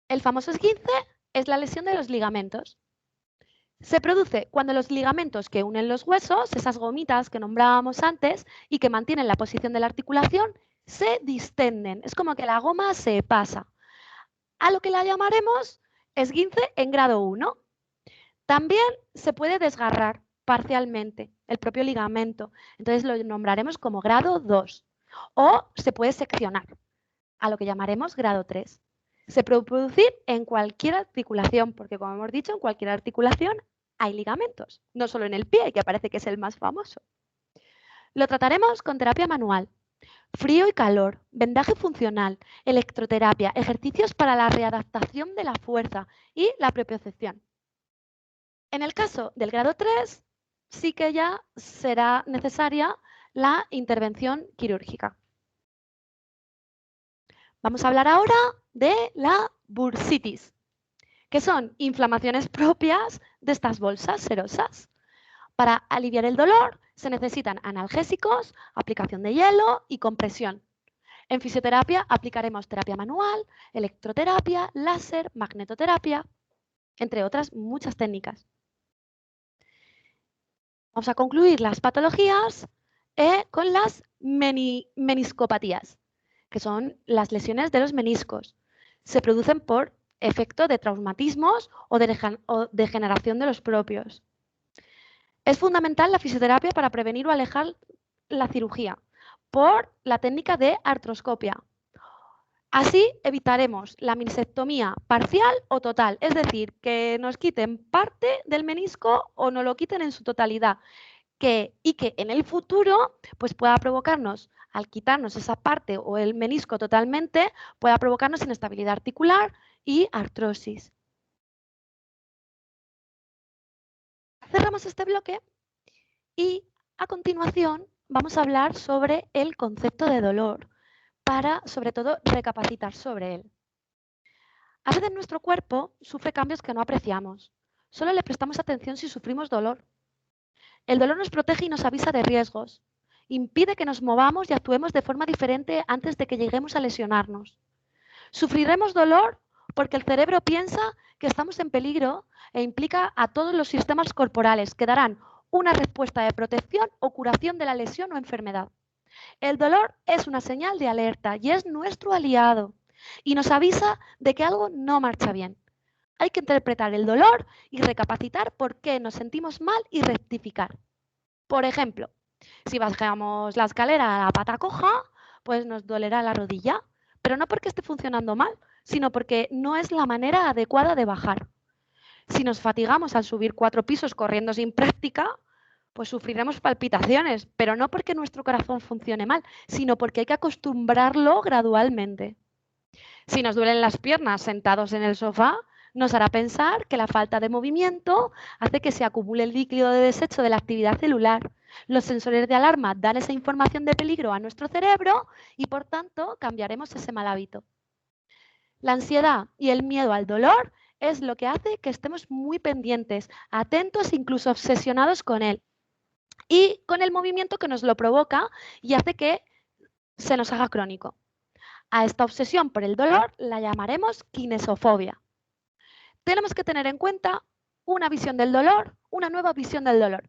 El famoso esguince es la lesión de los ligamentos. Se produce cuando los ligamentos que unen los huesos, esas gomitas que nombrábamos antes y que mantienen la posición de la articulación, se distenden. Es como que la goma se pasa. A lo que la llamaremos esguince en grado 1. También se puede desgarrar parcialmente el propio ligamento. Entonces lo nombraremos como grado 2. O se puede seccionar, a lo que llamaremos grado 3. Se puede producir en cualquier articulación, porque como hemos dicho, en cualquier articulación hay ligamentos, no solo en el pie, que parece que es el más famoso. Lo trataremos con terapia manual, frío y calor, vendaje funcional, electroterapia, ejercicios para la readaptación de la fuerza y la propiocepción. En el caso del grado 3, sí que ya será necesaria la intervención quirúrgica. Vamos a hablar ahora de la bursitis, que son inflamaciones propias de estas bolsas serosas. Para aliviar el dolor se necesitan analgésicos, aplicación de hielo y compresión. En fisioterapia aplicaremos terapia manual, electroterapia, láser, magnetoterapia, entre otras muchas técnicas. Vamos a concluir las patologías con las meniscopatías, que son las lesiones de los meniscos. Se producen por efecto de traumatismos o de degeneración de los propios. Es fundamental la fisioterapia para prevenir o alejar la cirugía por la técnica de artroscopia. Así evitaremos la meniscectomía parcial o total, es decir, que nos quiten parte del menisco o nos lo quiten en su totalidad. y que en el futuro pues pueda provocarnos, al quitarnos esa parte o el menisco totalmente, pueda provocarnos inestabilidad articular y artrosis. Cerramos este bloque y a continuación vamos a hablar sobre el concepto de dolor para, sobre todo, recapacitar sobre él. A veces nuestro cuerpo sufre cambios que no apreciamos. Solo le prestamos atención si sufrimos dolor. El dolor nos protege y nos avisa de riesgos. Impide que nos movamos y actuemos de forma diferente antes de que lleguemos a lesionarnos. Sufriremos dolor porque el cerebro piensa que estamos en peligro e implica a todos los sistemas corporales que darán una respuesta de protección o curación de la lesión o enfermedad. El dolor es una señal de alerta y es nuestro aliado y nos avisa de que algo no marcha bien. Hay que interpretar el dolor y recapacitar por qué nos sentimos mal y rectificar. Por ejemplo, si bajamos la escalera a pata coja, pues nos dolerá la rodilla, pero no porque esté funcionando mal, sino porque no es la manera adecuada de bajar. Si nos fatigamos al subir 4 pisos corriendo sin práctica, pues sufriremos palpitaciones, pero no porque nuestro corazón funcione mal, sino porque hay que acostumbrarlo gradualmente. Si nos duelen las piernas sentados en el sofá, nos hará pensar que la falta de movimiento hace que se acumule el líquido de desecho de la actividad celular. Los sensores de alarma dan esa información de peligro a nuestro cerebro y, por tanto, cambiaremos ese mal hábito. La ansiedad y el miedo al dolor es lo que hace que estemos muy pendientes, atentos, incluso obsesionados con él y con el movimiento que nos lo provoca y hace que se nos haga crónico. A esta obsesión por el dolor la llamaremos kinesofobia. Tenemos que tener en cuenta una visión del dolor, una nueva visión del dolor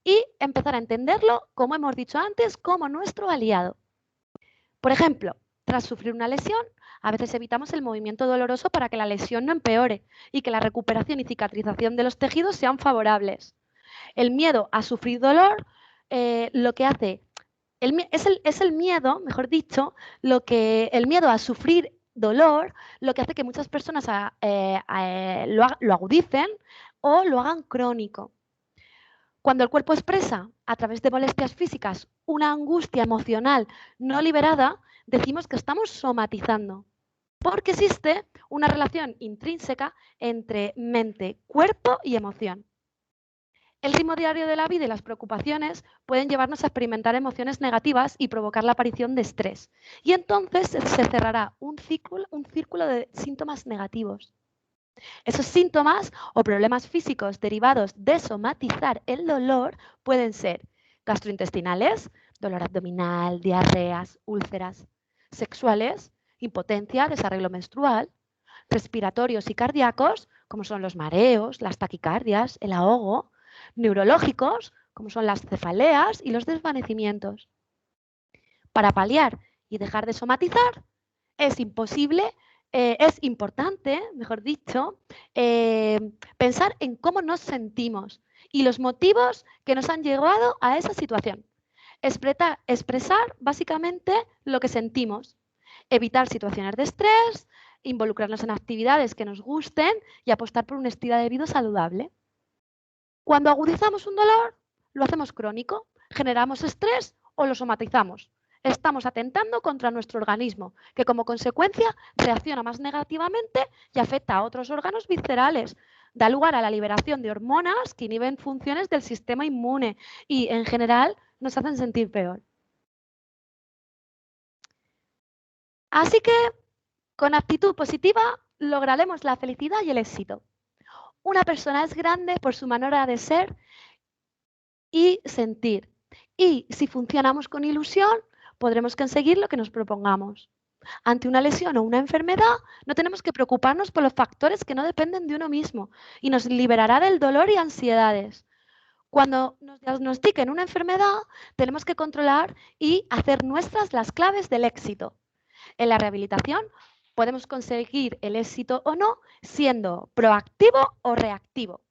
y empezar a entenderlo, como hemos dicho antes, como nuestro aliado. Por ejemplo, tras sufrir una lesión, a veces evitamos el movimiento doloroso para que la lesión no empeore y que la recuperación y cicatrización de los tejidos sean favorables. El miedo a sufrir dolor lo que hace es el miedo, mejor dicho, el miedo a sufrir dolor, lo que hace que muchas personas lo agudicen o lo hagan crónico. Cuando el cuerpo expresa a través de molestias físicas una angustia emocional no liberada, decimos que estamos somatizando, porque existe una relación intrínseca entre mente, cuerpo y emoción. El ritmo diario de la vida y las preocupaciones pueden llevarnos a experimentar emociones negativas y provocar la aparición de estrés. Y entonces se cerrará un círculo de síntomas negativos. Esos síntomas o problemas físicos derivados de somatizar el dolor pueden ser gastrointestinales, dolor abdominal, diarreas, úlceras, sexuales, impotencia, desarreglo menstrual, respiratorios y cardíacos, como son los mareos, las taquicardias, el ahogo, neurológicos, como son las cefaleas y los desvanecimientos. Para paliar y dejar de somatizar, es importante, mejor dicho, pensar en cómo nos sentimos y los motivos que nos han llevado a esa situación. Expresar básicamente lo que sentimos, evitar situaciones de estrés, involucrarnos en actividades que nos gusten y apostar por un estilo de vida saludable. Cuando agudizamos un dolor, lo hacemos crónico, generamos estrés o lo somatizamos. Estamos atentando contra nuestro organismo, que como consecuencia reacciona más negativamente y afecta a otros órganos viscerales. Da lugar a la liberación de hormonas que inhiben funciones del sistema inmune y, en general, nos hacen sentir peor. Así que, con actitud positiva, lograremos la felicidad y el éxito. Una persona es grande por su manera de ser y sentir. Y si funcionamos con ilusión, podremos conseguir lo que nos propongamos. Ante una lesión o una enfermedad, no tenemos que preocuparnos por los factores que no dependen de uno mismo y nos liberará del dolor y ansiedades. Cuando nos diagnostiquen una enfermedad, tenemos que controlar y hacer nuestras las claves del éxito. En la rehabilitación podemos conseguir el éxito o no siendo proactivo o reactivo.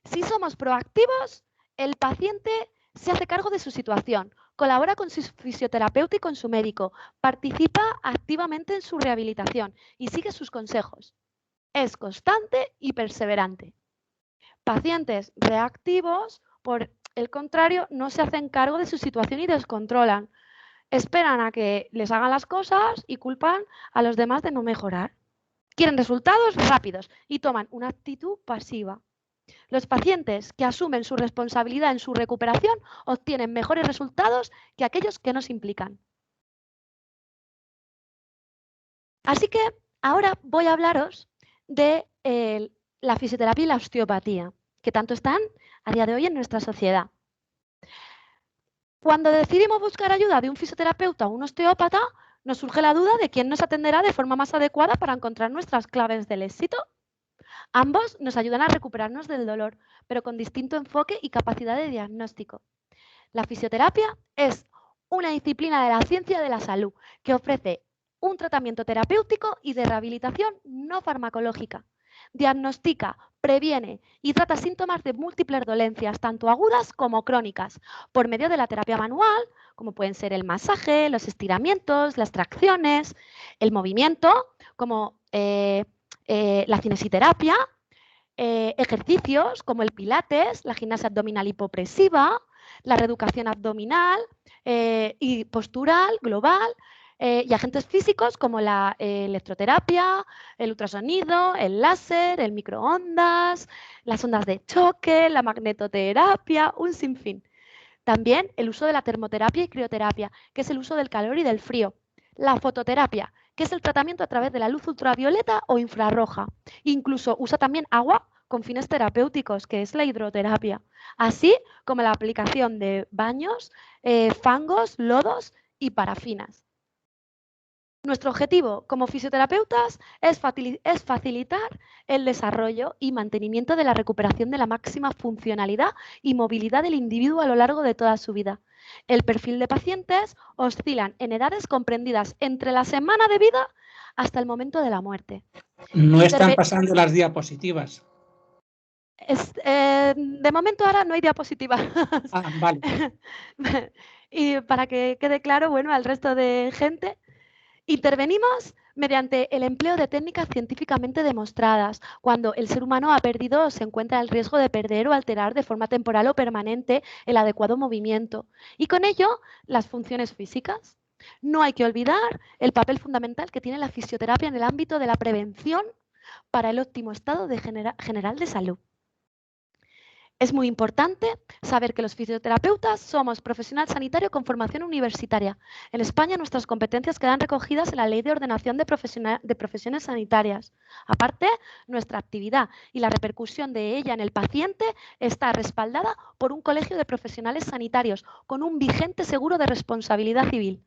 Si somos proactivos, el paciente se hace cargo de su situación, colabora con su fisioterapeuta y con su médico, participa activamente en su rehabilitación y sigue sus consejos. Es constante y perseverante. Pacientes reactivos, por el contrario, no se hacen cargo de su situación y descontrolan. Esperan a que les hagan las cosas y culpan a los demás de no mejorar. Quieren resultados rápidos y toman una actitud pasiva. Los pacientes que asumen su responsabilidad en su recuperación obtienen mejores resultados que aquellos que no se implican. Así que ahora voy a hablaros de la fisioterapia y la osteopatía, que tanto están a día de hoy en nuestra sociedad. Cuando decidimos buscar ayuda de un fisioterapeuta o un osteópata, nos surge la duda de quién nos atenderá de forma más adecuada para encontrar nuestras claves del éxito. Ambos nos ayudan a recuperarnos del dolor, pero con distinto enfoque y capacidad de diagnóstico. La fisioterapia es una disciplina de la ciencia de la salud que ofrece un tratamiento terapéutico y de rehabilitación no farmacológica. Diagnostica, previene y trata síntomas de múltiples dolencias, tanto agudas como crónicas, por medio de la terapia manual, como pueden ser el masaje, los estiramientos, las tracciones, el movimiento, como la cinesiterapia, ejercicios como el pilates, la gimnasia abdominal hipopresiva, la reeducación abdominal y postural global, y agentes físicos como la electroterapia, el ultrasonido, el láser, el microondas, las ondas de choque, la magnetoterapia, un sinfín. También el uso de la termoterapia y crioterapia, que es el uso del calor y del frío. La fototerapia, que es el tratamiento a través de la luz ultravioleta o infrarroja. Incluso usa también agua con fines terapéuticos, que es la hidroterapia. Así como la aplicación de baños, fangos, lodos y parafinas. Nuestro objetivo como fisioterapeutas es facilitar el desarrollo y mantenimiento de la recuperación de la máxima funcionalidad y movilidad del individuo a lo largo de toda su vida. El perfil de pacientes oscilan en edades comprendidas entre la semana de vida hasta el momento de la muerte. No están pasando las diapositivas. De momento ahora no hay diapositivas. Ah, vale. Y para que quede claro, bueno, al resto de gente, intervenimos mediante el empleo de técnicas científicamente demostradas, cuando el ser humano ha perdido o se encuentra en riesgo de perder o alterar de forma temporal o permanente el adecuado movimiento y con ello las funciones físicas. No hay que olvidar el papel fundamental que tiene la fisioterapia en el ámbito de la prevención para el óptimo estado general de salud. Es muy importante saber que los fisioterapeutas somos profesional sanitario con formación universitaria. En España nuestras competencias quedan recogidas en la Ley de Ordenación de Profesiones Sanitarias. Aparte, nuestra actividad y la repercusión de ella en el paciente está respaldada por un colegio de profesionales sanitarios con un vigente seguro de responsabilidad civil.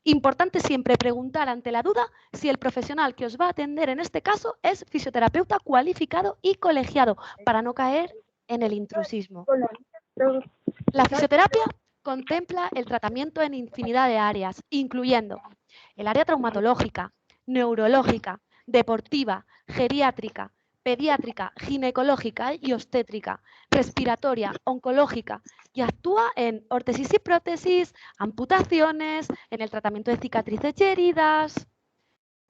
Importante siempre preguntar ante la duda si el profesional que os va a atender en este caso es fisioterapeuta cualificado y colegiado para no caer en el intrusismo. La fisioterapia contempla el tratamiento en infinidad de áreas, incluyendo el área traumatológica, neurológica, deportiva, geriátrica, pediátrica, ginecológica y obstétrica, respiratoria, oncológica, y actúa en órtesis y prótesis, amputaciones, en el tratamiento de cicatrices y heridas.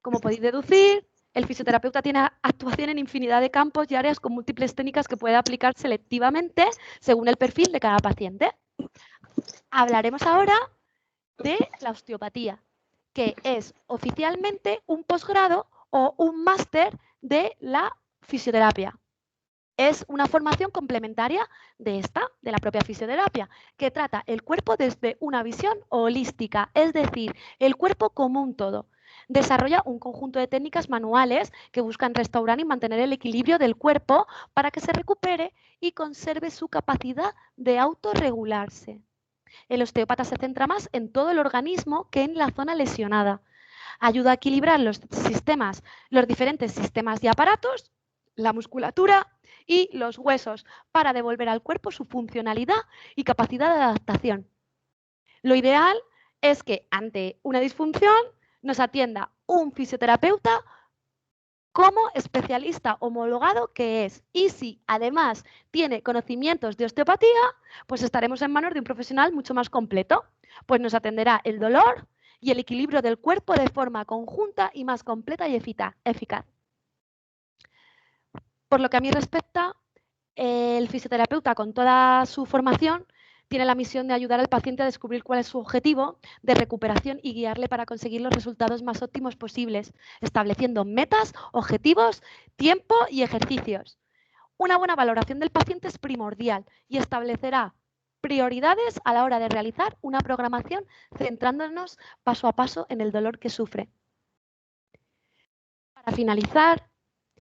Como podéis deducir, el fisioterapeuta tiene actuación en infinidad de campos y áreas con múltiples técnicas que puede aplicar selectivamente según el perfil de cada paciente. Hablaremos ahora de la osteopatía, que es oficialmente un posgrado o un máster de la fisioterapia. Es una formación complementaria de la propia fisioterapia, que trata el cuerpo desde una visión holística, es decir, el cuerpo como un todo. Desarrolla un conjunto de técnicas manuales que buscan restaurar y mantener el equilibrio del cuerpo para que se recupere y conserve su capacidad de autorregularse. El osteópata se centra más en todo el organismo que en la zona lesionada. Ayuda a equilibrar los diferentes sistemas y aparatos, la musculatura y los huesos para devolver al cuerpo su funcionalidad y capacidad de adaptación. Lo ideal es que ante una disfunción nos atienda un fisioterapeuta como especialista homologado que es. Y si además tiene conocimientos de osteopatía, pues estaremos en manos de un profesional mucho más completo, pues nos atenderá el dolor y el equilibrio del cuerpo de forma conjunta y más completa y eficaz. Por lo que a mí respecta, El fisioterapeuta, con toda su formación, tiene la misión de ayudar al paciente a descubrir cuál es su objetivo de recuperación y guiarle para conseguir los resultados más óptimos posibles, estableciendo metas, objetivos, tiempo y ejercicios. Una buena valoración del paciente es primordial y establecerá prioridades a la hora de realizar una programación centrándonos paso a paso en el dolor que sufre. Para finalizar,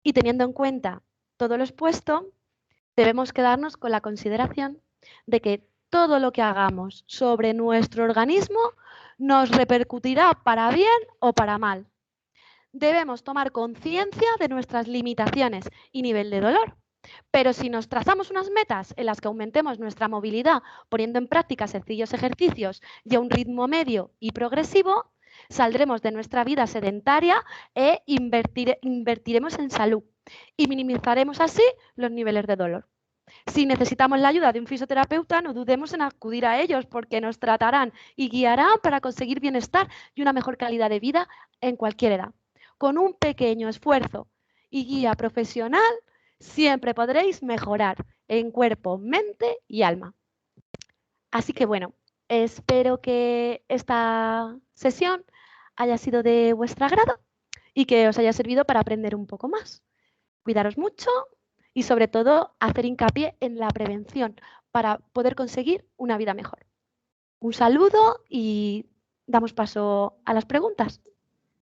y teniendo en cuenta todo lo expuesto, debemos quedarnos con la consideración de que todo lo que hagamos sobre nuestro organismo nos repercutirá para bien o para mal. Debemos tomar conciencia de nuestras limitaciones y nivel de dolor. Pero si nos trazamos unas metas en las que aumentemos nuestra movilidad poniendo en práctica sencillos ejercicios y a un ritmo medio y progresivo, saldremos de nuestra vida sedentaria e invertiremos en salud y minimizaremos así los niveles de dolor. Si necesitamos la ayuda de un fisioterapeuta, no dudemos en acudir a ellos porque nos tratarán y guiarán para conseguir bienestar y una mejor calidad de vida en cualquier edad. Con un pequeño esfuerzo y guía profesional, siempre podréis mejorar en cuerpo, mente y alma. Así que bueno, espero que esta sesión haya sido de vuestro agrado y que os haya servido para aprender un poco más. Cuidaros mucho y sobre todo hacer hincapié en la prevención para poder conseguir una vida mejor. Un saludo y damos paso a las preguntas.